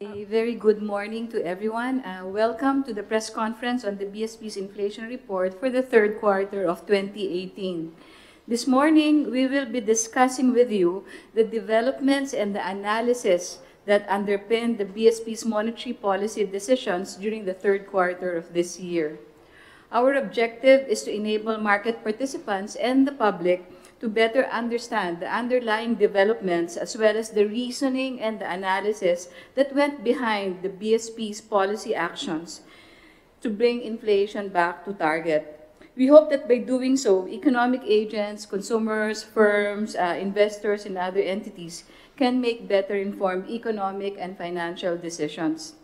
A very good morning to everyone. Welcome to the press conference on the BSP's inflation report for the third quarter of 2018. This morning, we will be discussing with you the developments and the analysis that underpin the BSP's monetary policy decisions during the third quarter of this year. Our objective is to enable market participants and the public to better understand the underlying developments as well as the reasoning and the analysis that went behind the BSP's policy actions to bring inflation back to target. We hope that by doing so, economic agents, consumers, firms, investors, and other entities can make better informed economic and financial decisions.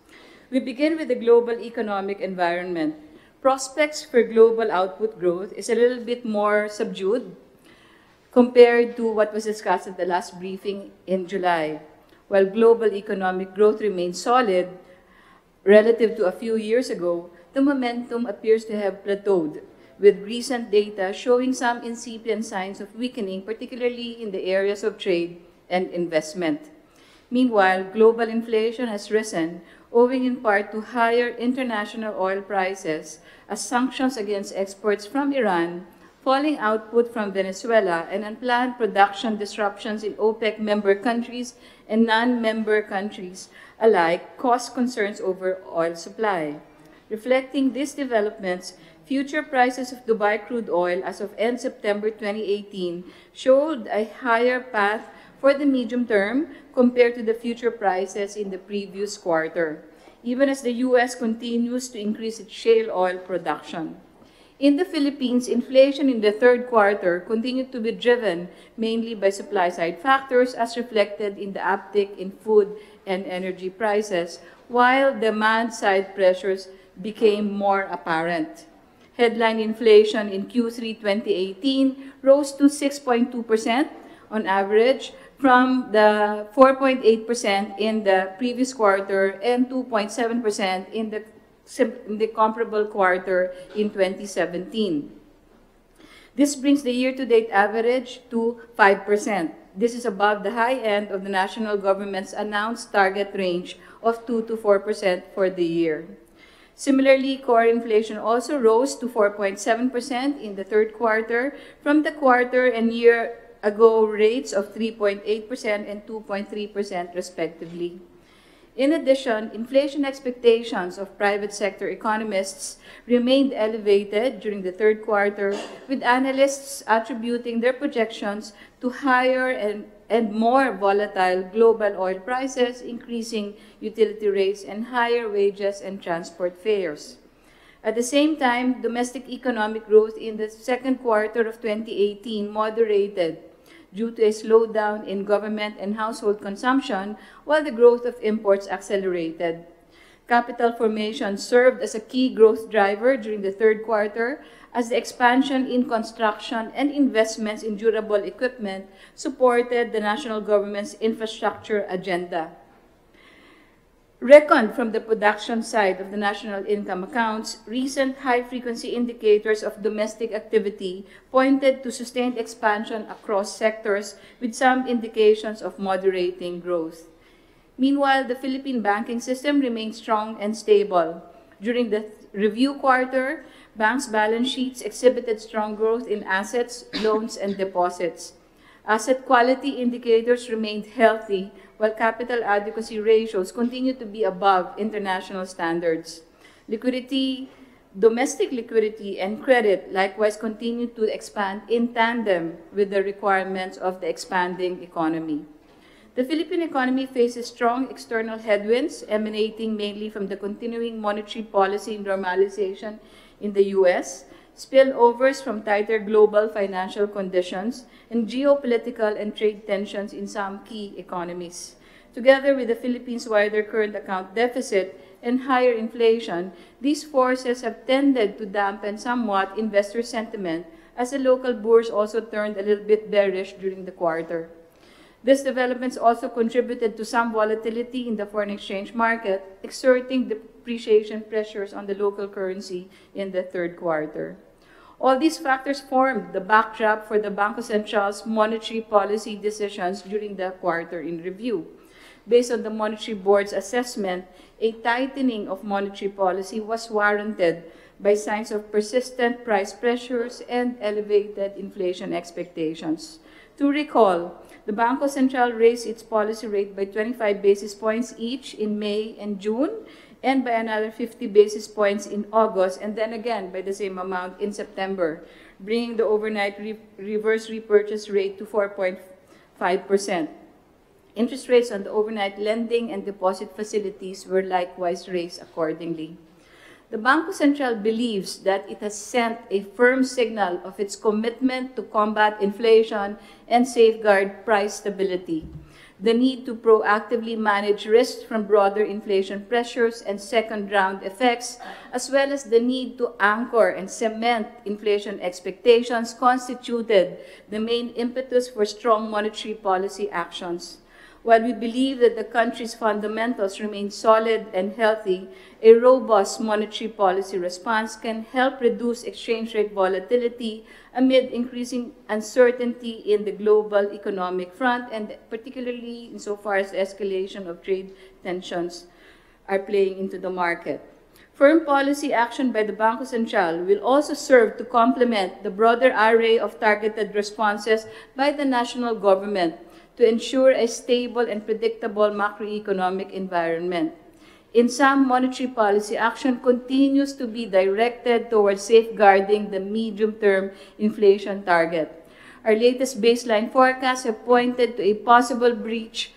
We begin with the global economic environment. Prospects for global output growth is a little bit more subdued compared to what was discussed at the last briefing in July. While global economic growth remains solid relative to a few years ago, the momentum appears to have plateaued, with recent data showing some incipient signs of weakening, particularly in the areas of trade and investment. Meanwhile, global inflation has risen, owing in part to higher international oil prices as sanctions against exports from Iran, falling output from Venezuela, and unplanned production disruptions in OPEC member countries and non-member countries alike cause concerns over oil supply. Reflecting these developments, future prices of Dubai crude oil as of end September 2018 showed a higher path for the medium term compared to the future prices in the previous quarter, even as the U.S. continues to increase its shale oil production. In the Philippines, inflation in the third quarter continued to be driven mainly by supply-side factors as reflected in the uptick in food and energy prices, while demand-side pressures became more apparent. Headline inflation in Q3 2018 rose to 6.2% on average from the 4.8% in the previous quarter and 2.7% in the comparable quarter in 2017. This brings the year-to-date average to 5%. This is above the high end of the national government's announced target range of 2 to 4% for the year. Similarly, core inflation also rose to 4.7% in the third quarter from the quarter and year ago rates of 3.8% and 2.3% respectively. In addition, inflation expectations of private sector economists remained elevated during the third quarter, with analysts attributing their projections to higher and more volatile global oil prices, increasing utility rates, and higher wages and transport fares. At the same time, domestic economic growth in the second quarter of 2018 moderated due to a slowdown in government and household consumption, while the growth of imports accelerated. Capital formation served as a key growth driver during the third quarter, as the expansion in construction and investments in durable equipment supported the national government's infrastructure agenda. Reckoned from the production side of the national income accounts, recent high-frequency indicators of domestic activity pointed to sustained expansion across sectors with some indications of moderating growth. Meanwhile, the Philippine banking system remained strong and stable. During the review quarter, banks' balance sheets exhibited strong growth in assets, loans, and deposits. Asset quality indicators remained healthy, while capital adequacy ratios continued to be above international standards. Domestic liquidity, and credit likewise continued to expand in tandem with the requirements of the expanding economy. The Philippine economy faces strong external headwinds emanating mainly from the continuing monetary policy normalization in the U.S., spillovers from tighter global financial conditions, and geopolitical and trade tensions in some key economies. Together with the Philippines' wider current account deficit and higher inflation, these forces have tended to dampen somewhat investor sentiment, as the local bourse also turned a little bit bearish during the quarter. These developments also contributed to some volatility in the foreign exchange market, exerting depreciation pressures on the local currency in the third quarter. All these factors formed the backdrop for the Bangko Central's monetary policy decisions during the quarter in review. Based on the Monetary Board's assessment, a tightening of monetary policy was warranted by signs of persistent price pressures and elevated inflation expectations. To recall, the Bangko Sentral raised its policy rate by 25 basis points each in May and June, and by another 50 basis points in August, and then again by the same amount in September, bringing the overnight reverse repurchase rate to 4.5%. Interest rates on the overnight lending and deposit facilities were likewise raised accordingly. The Bangko Sentral believes that it has sent a firm signal of its commitment to combat inflation and safeguard price stability. The need to proactively manage risks from broader inflation pressures and second-round effects, as well as the need to anchor and cement inflation expectations, constituted the main impetus for strong monetary policy actions. While we believe that the country's fundamentals remain solid and healthy, a robust monetary policy response can help reduce exchange rate volatility amid increasing uncertainty in the global economic front, and particularly insofar as the escalation of trade tensions are playing into the market. Firm policy action by the Bangko Sentral will also serve to complement the broader array of targeted responses by the national government to ensure a stable and predictable macroeconomic environment. In sum, monetary policy action continues to be directed towards safeguarding the medium-term inflation target. Our latest baseline forecasts have pointed to a possible breach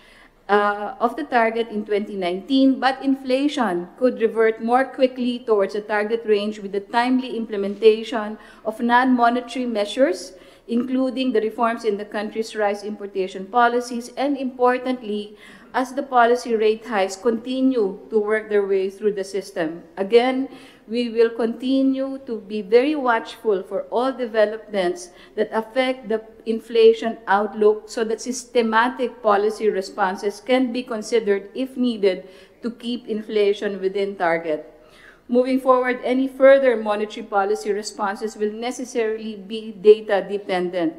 of the target in 2019, but inflation could revert more quickly towards the target range with the timely implementation of non-monetary measures, including the reforms in the country's rice importation policies, and importantly, as the policy rate hikes continue to work their way through the system. Again, we will continue to be very watchful for all developments that affect the inflation outlook so that systematic policy responses can be considered if needed to keep inflation within target. Moving forward, any further monetary policy responses will necessarily be data dependent.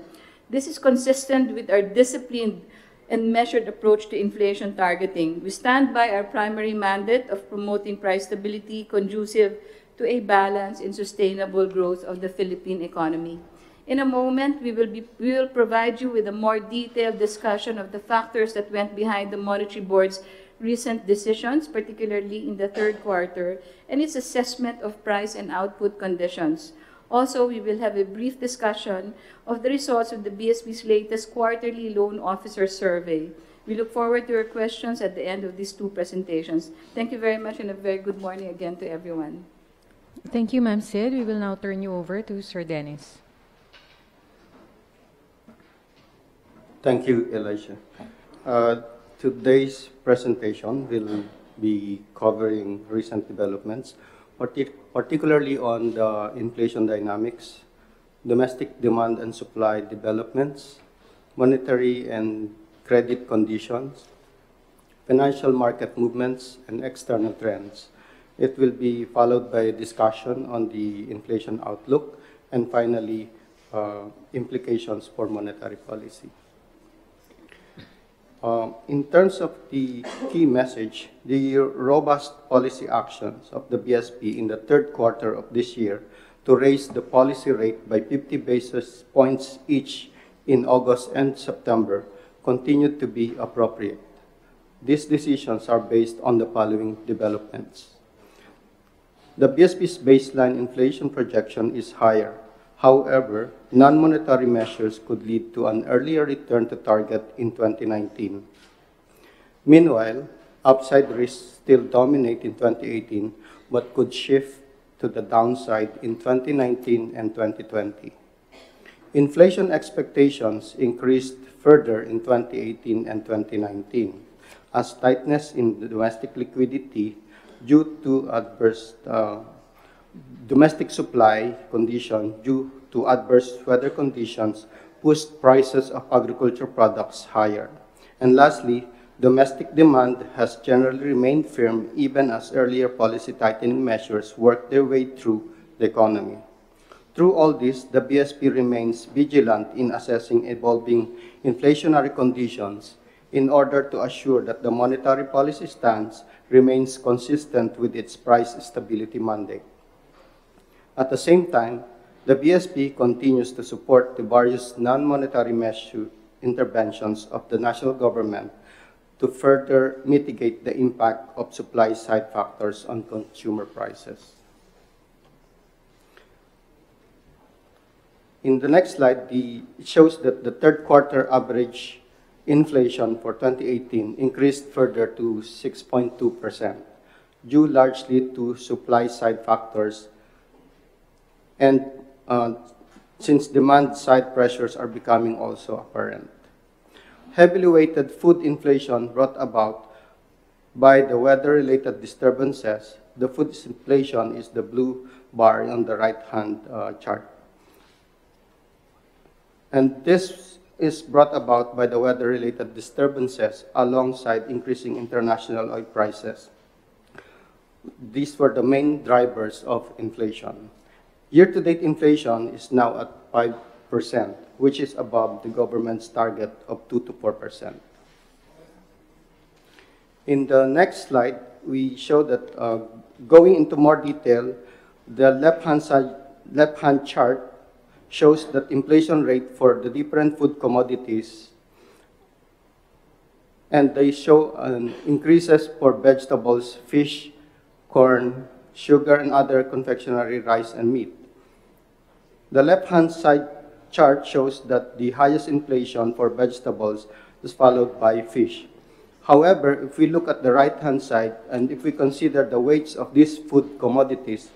This is consistent with our disciplined and measured approach to inflation targeting. We stand by our primary mandate of promoting price stability conducive to a balanced and sustainable growth of the Philippine economy. In a moment, we will provide you with a more detailed discussion of the factors that went behind the Monetary Board's recent decisions, particularly in the third quarter, and its assessment of price and output conditions. Also, we will have a brief discussion of the results of the BSP's latest quarterly loan officer survey. We look forward to your questions at the end of these two presentations. Thank you very much, and a very good morning again to everyone. Thank you, Ma'am Sid. We will now turn you over to Sir Dennis. Thank you, Elisha. Today's presentation will be covering recent developments, particularly on the inflation dynamics, domestic demand and supply developments, monetary and credit conditions, financial market movements, and external trends. It will be followed by a discussion on the inflation outlook, and finally, implications for monetary policy. In terms of the key message, the robust policy actions of the BSP in the third quarter of this year to raise the policy rate by 50 basis points each in August and September continue to be appropriate. These decisions are based on the following developments. The BSP's baseline inflation projection is higher. However, non-monetary measures could lead to an earlier return to target in 2019. Meanwhile, upside risks still dominate in 2018, but could shift to the downside in 2019 and 2020. Inflation expectations increased further in 2018 and 2019, as tightness in the domestic liquidity due to adverse domestic supply condition due to adverse weather conditions pushed prices of agriculture products higher. And lastly, domestic demand has generally remained firm even as earlier policy tightening measures work their way through the economy. Through all this, the BSP remains vigilant in assessing evolving inflationary conditions in order to assure that the monetary policy stance remains consistent with its price stability mandate. At the same time, the BSP continues to support the various non-monetary measure interventions of the national government to further mitigate the impact of supply-side factors on consumer prices. In the next slide, it shows that the third quarter average inflation for 2018 increased further to 6.2%, due largely to supply-side factors and since demand-side pressures are becoming also apparent. Heavily weighted food inflation brought about by the weather-related disturbances. The food inflation is the blue bar on the right-hand chart. And this is brought about by the weather-related disturbances alongside increasing international oil prices. These were the main drivers of inflation. Year-to-date inflation is now at 5%, which is above the government's target of 2 to 4%. In the next slide, we show that going into more detail, the left-hand chart shows that inflation rate for the different food commodities, and they show increases for vegetables, fish, corn, sugar, and other confectionery, rice, and meat. The left-hand side chart shows that the highest inflation for vegetables is followed by fish. However, if we look at the right-hand side, and if we consider the weights of these food commodities,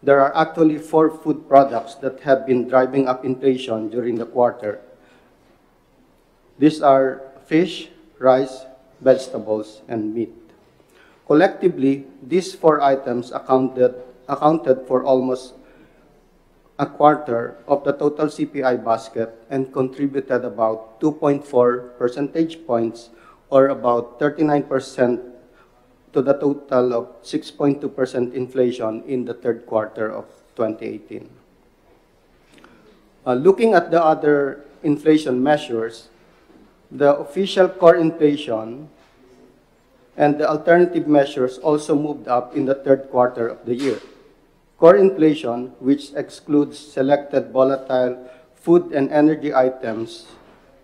there are actually 4 food products that have been driving up inflation during the quarter. These are fish, rice, vegetables, and meat. Collectively, these 4 items accounted for almost a quarter of the total CPI basket and contributed about 2.4 percentage points, or about 39%, to the total of 6.2% inflation in the third quarter of 2018. Looking at the other inflation measures, the official core inflation and the alternative measures also moved up in the third quarter of the year. Core inflation, which excludes selected volatile food and energy items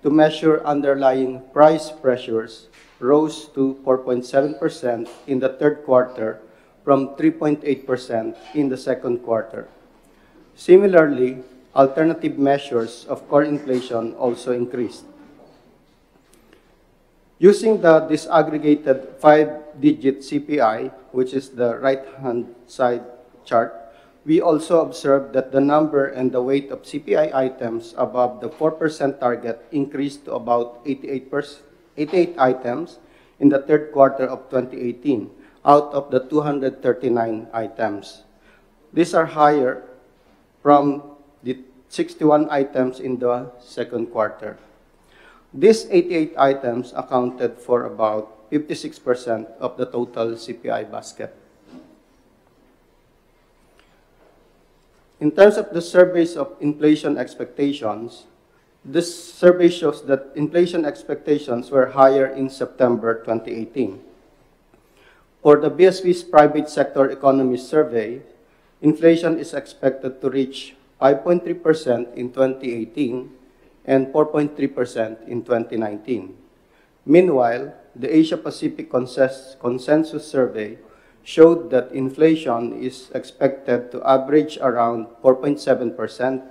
to measure underlying price pressures, rose to 4.7% in the third quarter from 3.8% in the second quarter. Similarly, alternative measures of core inflation also increased. Using the disaggregated 5-digit CPI, which is the right-hand side chart, we also observed that the number and the weight of CPI items above the 4% target increased to about 88 items in the third quarter of 2018, out of the 239 items. These are higher from the 61 items in the second quarter. These 88 items accounted for about 56% of the total CPI basket. In terms of the surveys of inflation expectations, this survey shows that inflation expectations were higher in September 2018. For the BSP's Private Sector Economy Survey, inflation is expected to reach 5.3% in 2018 and 4.3% in 2019. Meanwhile, the Asia-Pacific Consensus Survey showed that inflation is expected to average around 4.7%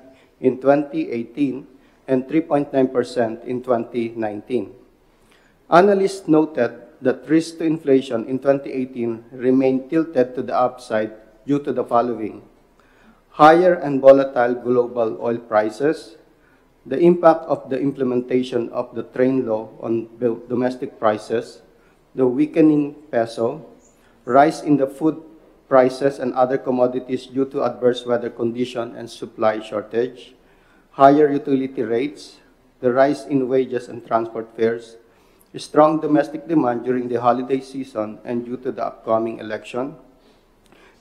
in 2018 and 3.9% in 2019. Analysts noted that risk to inflation in 2018 remained tilted to the upside due to the following: higher and volatile global oil prices, the impact of the implementation of the trade law on domestic prices, the weakening peso, rise in the food prices and other commodities due to adverse weather condition and supply shortage, higher utility rates, the rise in wages and transport fares, strong domestic demand during the holiday season and due to the upcoming election,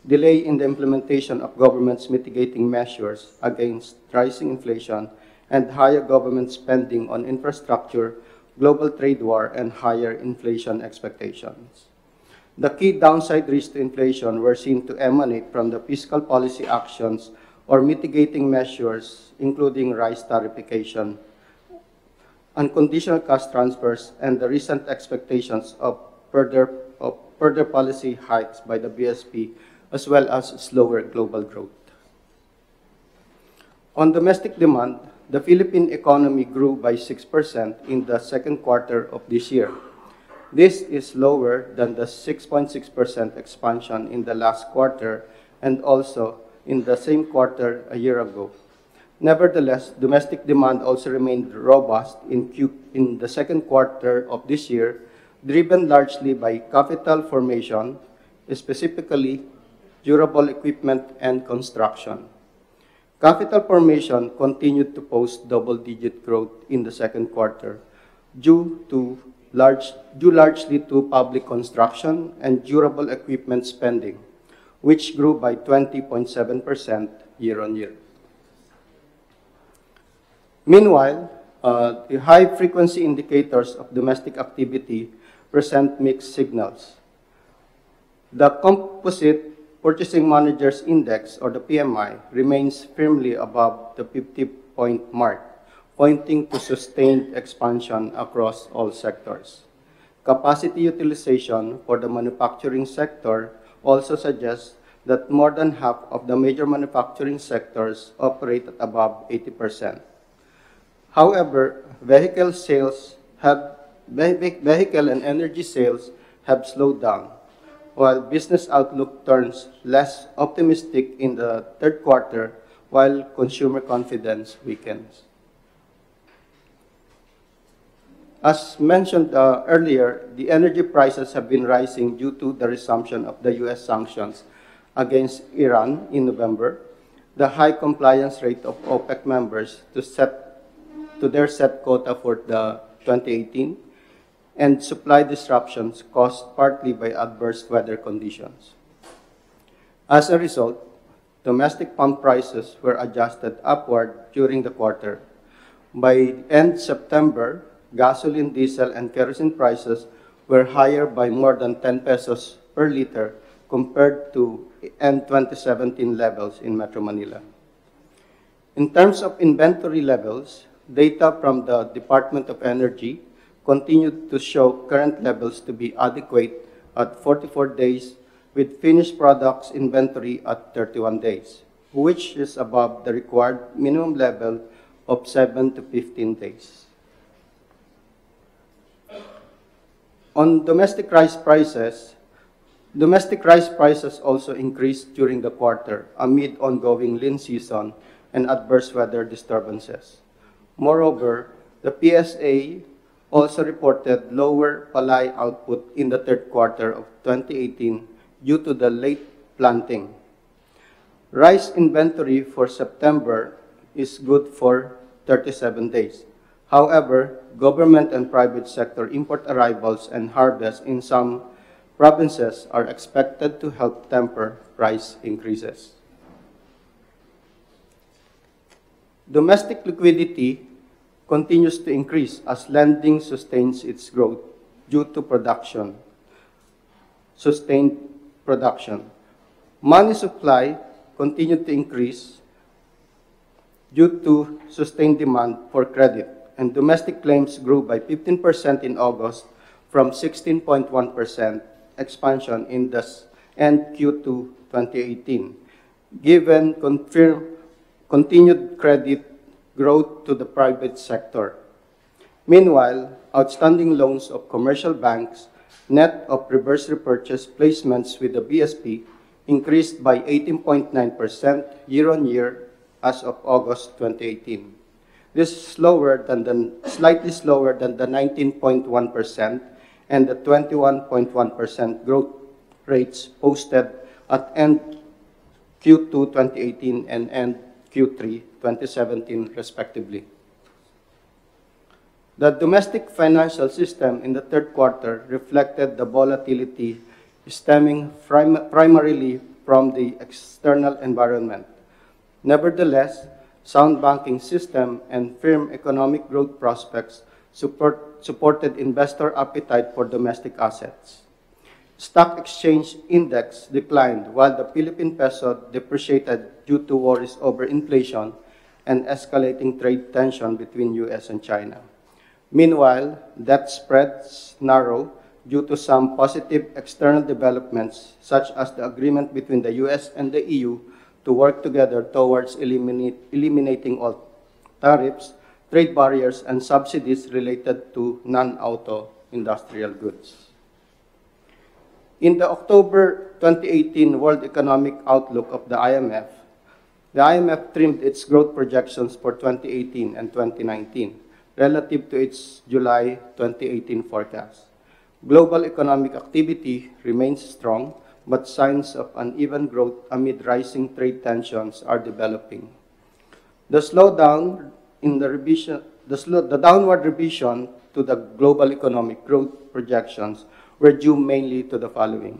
delay in the implementation of government's mitigating measures against rising inflation, and higher government spending on infrastructure global trade war, and higher inflation expectations. The key downside risks to inflation were seen to emanate from the fiscal policy actions or mitigating measures, including rice tariffication, unconditional cash transfers, and the recent expectations of further policy hikes by the BSP, as well as slower global growth. On domestic demand, the Philippine economy grew by 6% in the second quarter of this year. This is lower than the 6.6% expansion in the last quarter and also in the same quarter a year ago. Nevertheless, domestic demand also remained robust in the second quarter of this year, driven largely by capital formation, specifically durable equipment and construction. Capital formation continued to post double-digit growth in the second quarter due largely to public construction and durable equipment spending, which grew by 20.7% year-on-year. Meanwhile, the high-frequency indicators of domestic activity present mixed signals. The Composite Purchasing Managers Index, or the PMI, remains firmly above the 50-point mark, pointing to sustained expansion across all sectors. Capacity utilization for the manufacturing sector also suggests that more than half of the major manufacturing sectors operate at above 80%. However, vehicle and energy sales have slowed down, while business outlook turns less optimistic in the third quarter, while consumer confidence weakens. As mentioned earlier, the energy prices have been rising due to the resumption of the U.S. sanctions against Iran in November, the high compliance rate of OPEC members to their set quota for the 2018, and supply disruptions caused partly by adverse weather conditions. As a result, domestic pump prices were adjusted upward during the quarter. By end September, gasoline, diesel, and kerosene prices were higher by more than 10 pesos per liter compared to end 2017 levels in Metro Manila. In terms of inventory levels, data from the Department of Energy continued to show current levels to be adequate at 44 days, with finished products inventory at 31 days, which is above the required minimum level of 7 to 15 days. On domestic rice prices also increased during the quarter amid ongoing lean season and adverse weather disturbances. Moreover, the PSA also reported lower palay output in the third quarter of 2018 due to the late planting. Rice inventory for September is good for 37 days. However, government and private sector import arrivals and harvests in some provinces are expected to help temper price increases. Domestic liquidity continues to increase as lending sustains its growth due to sustained production. Money supply continued to increase due to sustained demand for credit, and domestic claims grew by 15% in August from 16.1% expansion in the end Q2 2018, given continued credit growth to the private sector. Meanwhile, outstanding loans of commercial banks, net of reverse repurchase placements with the BSP, increased by 18.9% year-on-year as of August 2018. This is slightly slower than the 19.1% and the 21.1% growth rates posted at end Q2 2018 and end Q3 2017, respectively. The domestic financial system in the third quarter reflected the volatility stemming primarily from the external environment. Nevertheless, sound banking system and firm economic growth prospects support supported investor appetite for domestic assets. Stock exchange index declined while the Philippine peso depreciated due to worries over inflation and escalating trade tension between US and China. Meanwhile, debt spreads narrow due to some positive external developments, such as the agreement between the US and the EU to work together towards eliminating all tariffs, trade barriers, and subsidies related to non-auto industrial goods. In the October 2018 World Economic Outlook of the IMF trimmed its growth projections for 2018 and 2019 relative to its July 2018 forecast. Global economic activity remains strong, but signs of uneven growth amid rising trade tensions are developing. The downward revision to the global economic growth projections were due mainly to the following: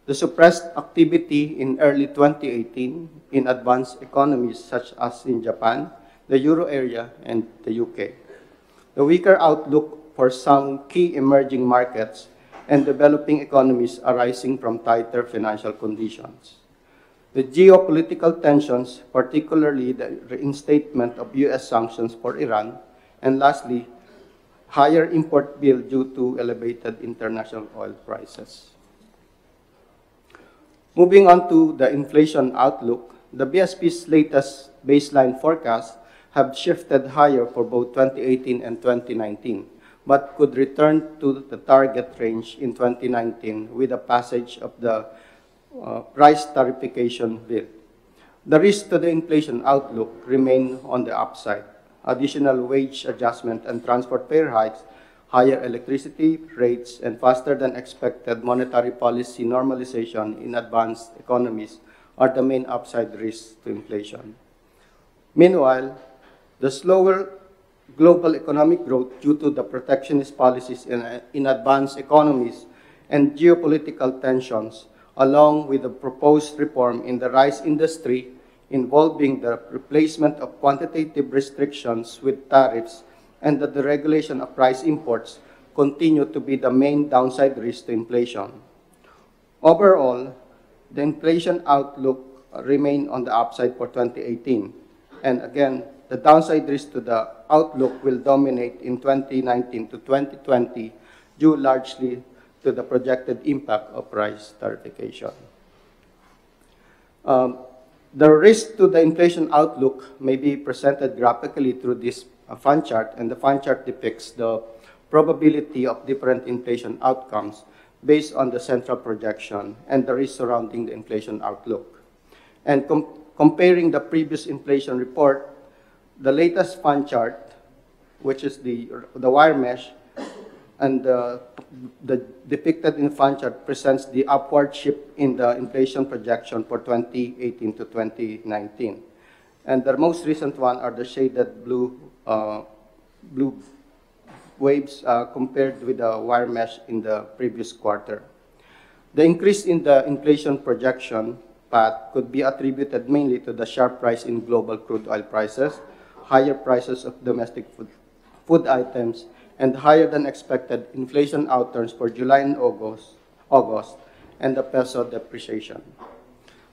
the suppressed activity in early 2018 in advanced economies such as in Japan, the Euro area, and the UK. The weaker outlook for some key emerging markets and developing economies arising from tighter financial conditions. The geopolitical tensions, particularly the reinstatement of US sanctions for Iran, and lastly, higher import bill due to elevated international oil prices. Moving on to the inflation outlook, the BSP's latest baseline forecasts have shifted higher for both 2018 and 2019, but could return to the target range in 2019 with the passage of the price tariffication bill. The risks to the inflation outlook remain on the upside. Additional wage adjustment and transport fare hikes, higher electricity rates, and faster than expected monetary policy normalization in advanced economies are the main upside risks to inflation. Meanwhile, the slower global economic growth due to the protectionist policies in advanced economies and geopolitical tensions, along with the proposed reform in the rice industry involving the replacement of quantitative restrictions with tariffs and the deregulation of rice imports, continue to be the main downside risk to inflation. Overall, the inflation outlook remain on the upside for 2018. And again, the downside risk to the outlook will dominate in 2019 to 2020 due largely to the projected impact of price tariffication. The risk to the inflation outlook may be presented graphically through this fun chart, and the fun chart depicts the probability of different inflation outcomes based on the central projection and the risk surrounding the inflation outlook. And comparing the previous inflation report, the latest fun chart, which is the wire mesh, and the depicted in the fun chart presents the upward shift in the inflation projection for 2018 to 2019. And the most recent one are the shaded blue waves compared with the wire mesh in the previous quarter. The increase in the inflation projection path could be attributed mainly to the sharp rise in global crude oil prices, higher prices of domestic food items, and higher than expected inflation outturns for July and August, and the peso depreciation.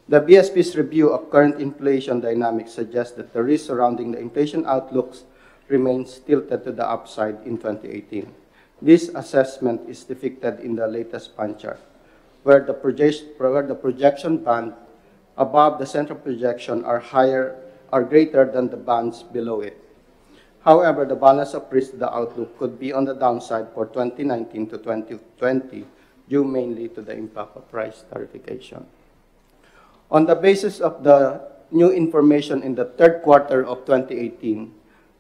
The BSP's review of current inflation dynamics suggests that the risk surrounding the inflation outlooks remains tilted to the upside in 2018. This assessment is depicted in the latest pan chart, where the projection band above the central projection are greater than the bands below it. However, the balance of risk to the outlook could be on the downside for 2019 to 2020, due mainly to the impact of price tariffication. On the basis of the new information in the third quarter of 2018,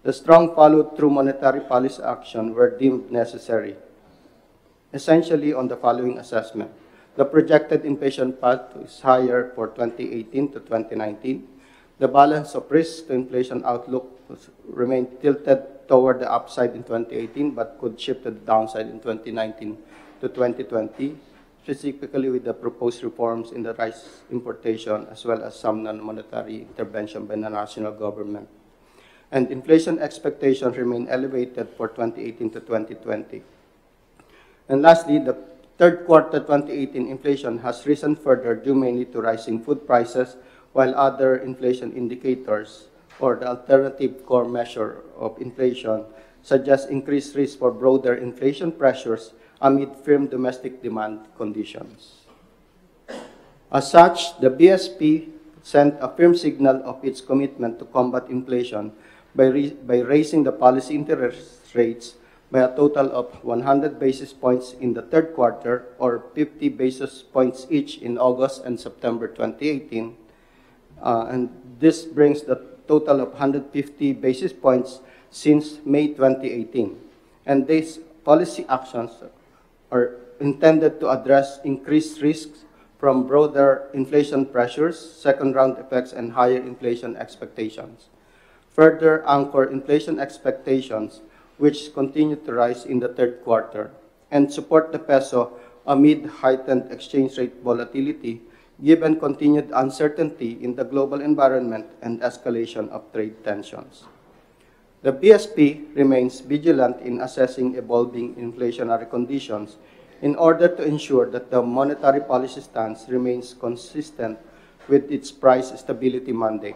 the strong follow-through monetary policy action were deemed necessary, essentially on the following assessment. The projected inflation path is higher for 2018 to 2019. The balance of risk to inflation outlook remained tilted toward the upside in 2018, but could shift to the downside in 2019 to 2020, specifically with the proposed reforms in the rice importation as well as some non-monetary intervention by the national government. and inflation expectations remain elevated for 2018 to 2020. And lastly, the third quarter 2018 inflation has risen further due mainly to rising food prices, while other inflation indicators, or the alternative core measure of inflation, suggest increased risk for broader inflation pressures amid firm domestic demand conditions. As such, the BSP sent a firm signal of its commitment to combat inflation by raising the policy interest rates by a total of 100 basis points in the third quarter, or 50 basis points each in August and September 2018. And this brings the total of 150 basis points since May 2018. And these policy actions are intended to address increased risks from broader inflation pressures, second-round effects, and higher inflation expectations. Further anchor inflation expectations, which continue to rise in the third quarter, and support the peso amid heightened exchange rate volatility, given continued uncertainty in the global environment and escalation of trade tensions. The BSP remains vigilant in assessing evolving inflationary conditions in order to ensure that the monetary policy stance remains consistent with its price stability mandate.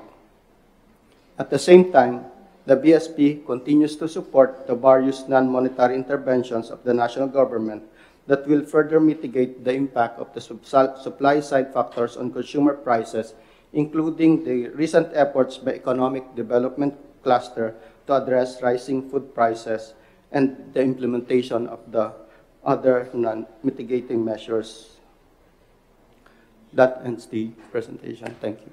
At the same time, the BSP continues to support the various non-monetary interventions of the national government that will further mitigate the impact of the supply-side factors on consumer prices, including the recent efforts by Economic Development Cluster to address rising food prices and the implementation of the other non-mitigating measures. That ends the presentation. Thank you.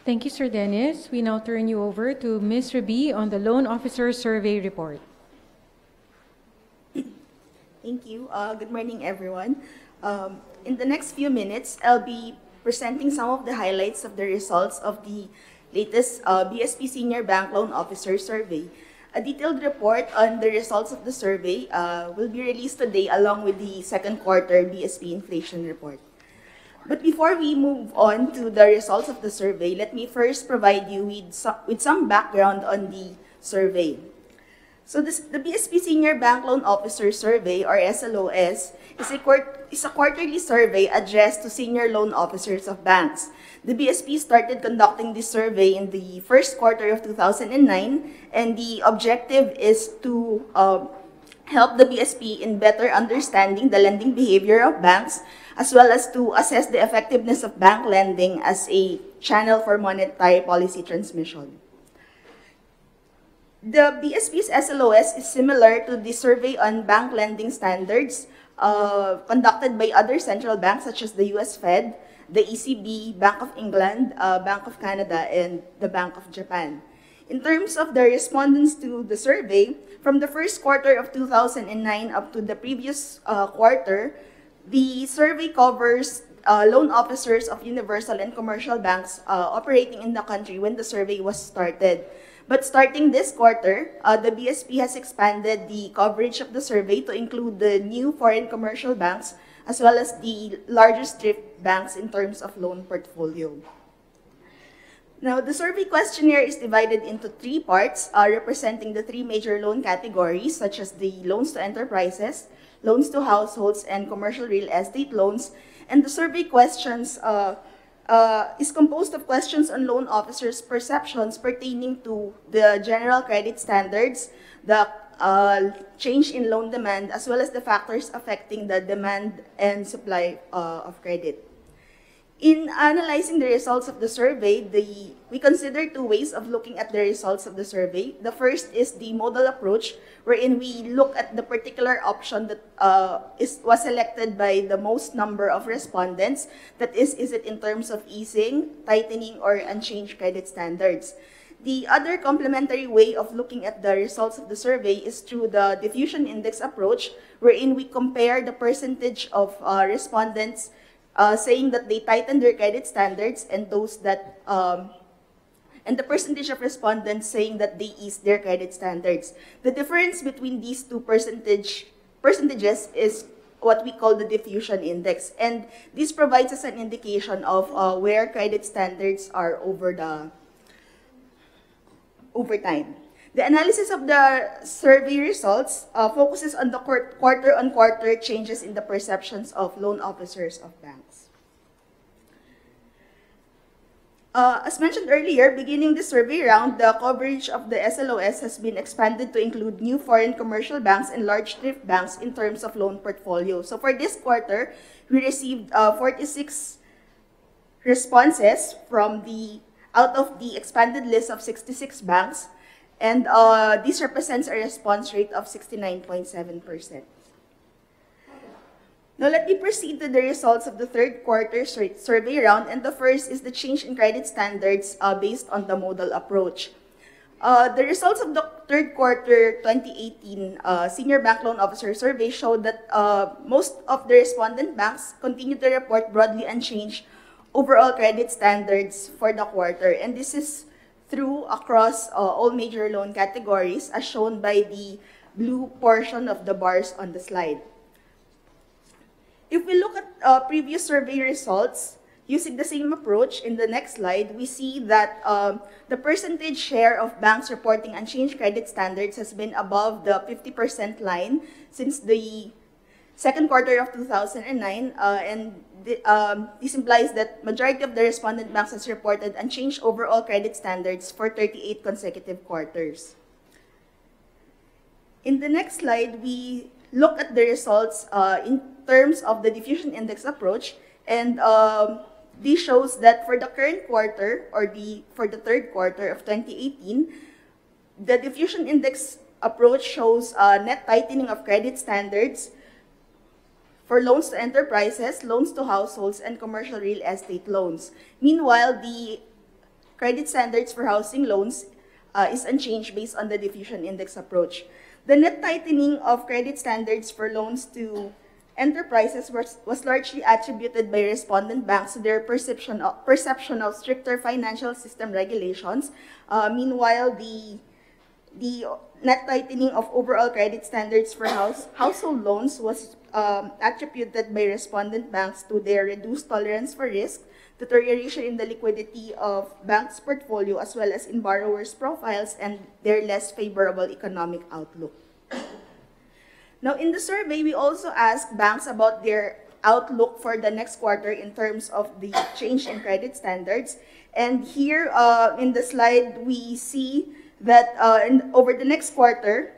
Thank you, Sir Dennis. We now turn you over to Ms. Rabi on the Loan Officer Survey Report. Thank you. Good morning, everyone. In the next few minutes, I'll be presenting some of the highlights of the results of the latest BSP Senior Bank Loan Officer Survey. A detailed report on the results of the survey will be released today along with the second quarter BSP inflation report. But before we move on to the results of the survey, let me first provide you with some background on the survey. So the BSP Senior Bank Loan Officer Survey, or SLOS, is a quarterly survey addressed to senior loan officers of banks. The BSP started conducting this survey in the first quarter of 2009, and the objective is to help the BSP in better understanding the lending behavior of banks, as well as to assess the effectiveness of bank lending as a channel for monetary policy transmission. The BSP's SLOS is similar to the survey on bank lending standards conducted by other central banks such as the US Fed, the ECB, Bank of England, Bank of Canada, and the Bank of Japan. In terms of the respondents to the survey, from the first quarter of 2009 up to the previous quarter, the survey covers loan officers of universal and commercial banks operating in the country when the survey was started. But starting this quarter, the BSP has expanded the coverage of the survey to include the new foreign commercial banks as well as the largest thrift banks in terms of loan portfolio. Now, the survey questionnaire is divided into three parts, representing the three major loan categories, such as the loans to enterprises, loans to households, and commercial real estate loans. And the survey questions is composed of questions on loan officers' perceptions pertaining to the general credit standards, the change in loan demand, as well as the factors affecting the demand and supply of credit. In analyzing the results of the survey, we consider two ways of looking at the results of the survey. The first is the modal approach, wherein we look at the particular option that was selected by the most number of respondents. That is it in terms of easing, tightening, or unchanged credit standards? The other complementary way of looking at the results of the survey is through the diffusion index approach, wherein we compare the percentage of respondents saying that they tightened their credit standards and those that and the percentage of respondents saying that they eased their credit standards. The difference between these two percentages is what we call the diffusion index, and this provides us an indication of where credit standards are over over time. The analysis of the survey results focuses on the quarter-on-quarter changes in the perceptions of loan officers of banks. As mentioned earlier, beginning the survey round, the coverage of the SLOS has been expanded to include new foreign commercial banks and large thrift banks in terms of loan portfolio. So for this quarter, we received 46 responses out of the expanded list of 66 banks, and this represents a response rate of 69.7%. Now let me proceed to the results of the third quarter survey round, and the first is the change in credit standards based on the modal approach. The results of the third quarter 2018 Senior Bank Loan Officer Survey showed that most of the respondent banks continue to report broadly unchanged overall credit standards for the quarter, and this is through across all major loan categories as shown by the blue portion of the bars on the slide. If we look at previous survey results using the same approach in the next slide, we see that the percentage share of banks reporting unchanged credit standards has been above the 50% line since the second quarter of 2009, and this implies that majority of the respondent banks has reported unchanged overall credit standards for 38 consecutive quarters. In the next slide, we look at the results in terms of the diffusion index approach, and this shows that for the current quarter, or for the third quarter of 2018, the diffusion index approach shows net tightening of credit standards for loans to enterprises, loans to households, and commercial real estate loans. Meanwhile, the credit standards for housing loans is unchanged based on the diffusion index approach. The net tightening of credit standards for loans to enterprises was largely attributed by respondent banks to their perception of stricter financial system regulations. Meanwhile, the net tightening of overall credit standards for household loans was attributed by respondent banks to their reduced tolerance for risk, deterioration in the liquidity of banks' portfolio, as well as in borrowers' profiles and their less favorable economic outlook. Now, in the survey, we also asked banks about their outlook for the next quarter in terms of the change in credit standards. And here in the slide, we see that over the next quarter,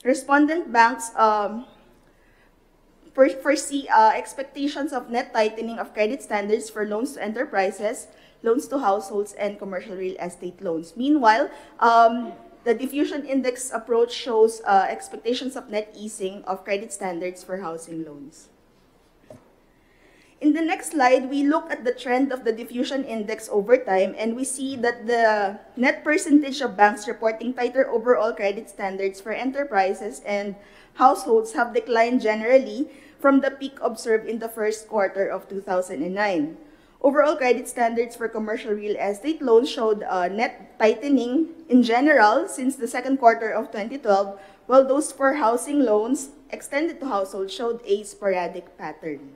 respondent banks foresee expectations of net tightening of credit standards for loans to enterprises, loans to households, and commercial real estate loans. Meanwhile, the diffusion index approach shows expectations of net easing of credit standards for housing loans. In the next slide, we look at the trend of the diffusion index over time, and we see that the net percentage of banks reporting tighter overall credit standards for enterprises and households have declined generally from the peak observed in the first quarter of 2009. Overall credit standards for commercial real estate loans showed net tightening in general since the second quarter of 2012, while those for housing loans extended to households showed a sporadic pattern.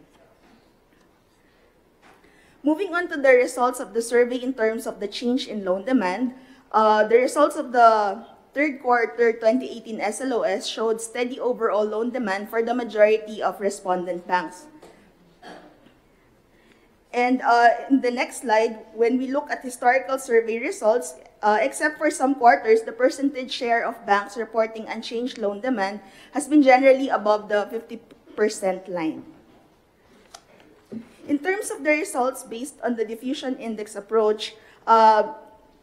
Moving on to the results of the survey in terms of the change in loan demand, the results of the third quarter 2018 SLOS showed steady overall loan demand for the majority of respondent banks. And in the next slide, when we look at historical survey results, except for some quarters, the percentage share of banks reporting unchanged loan demand has been generally above the 50% line. In terms of the results based on the diffusion index approach,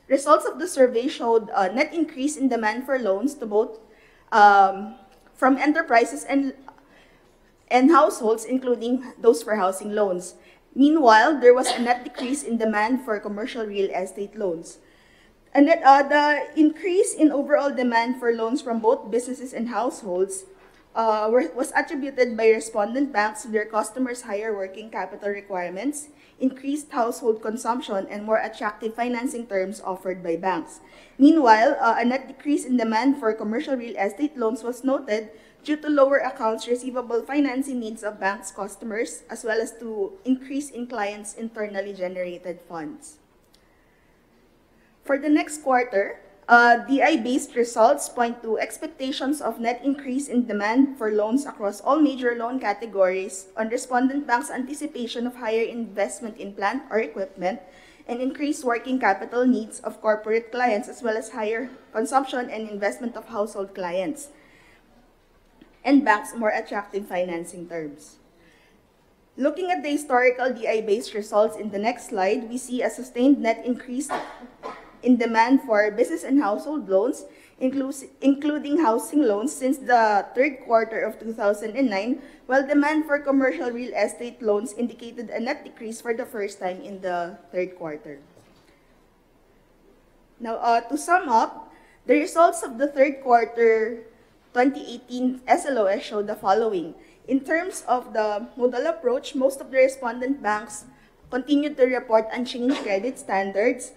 results of the survey showed a net increase in demand for loans to both from enterprises and households, including those for housing loans. Meanwhile, there was a net decrease in demand for commercial real estate loans. And the increase in overall demand for loans from both businesses and households was attributed by respondent banks to their customers' higher working capital requirements, increased household consumption, and more attractive financing terms offered by banks. Meanwhile, a net decrease in demand for commercial real estate loans was noted due to lower accounts receivable financing needs of banks' customers, as well as to increase in clients' internally generated funds. For the next quarter, DI-based results point to expectations of net increase in demand for loans across all major loan categories on respondent banks' anticipation of higher investment in plant or equipment and increased working capital needs of corporate clients, as well as higher consumption and investment of household clients, and banks' more attractive financing terms. Looking at the historical DI-based results in the next slide, we see a sustained net increase in demand for business and household loans, including housing loans, since the third quarter of 2009, while demand for commercial real estate loans indicated a net decrease for the first time in the third quarter. Now, to sum up, the results of the third quarter 2018 SLOS show the following. In terms of the modal approach, most of the respondent banks continued to report unchanged credit standards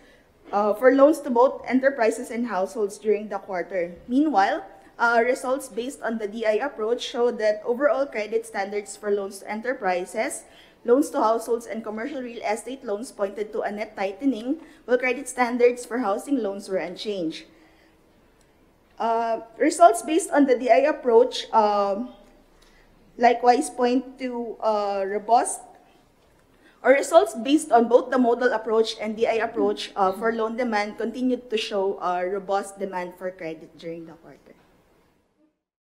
for loans to both enterprises and households during the quarter. Meanwhile, results based on the DI approach show that overall credit standards for loans to enterprises, loans to households, and commercial real estate loans pointed to a net tightening, while credit standards for housing loans were unchanged. Results based on the DI approach likewise point to robust, or results based on both the modal approach and DI approach for loan demand continued to show robust demand for credit during the quarter.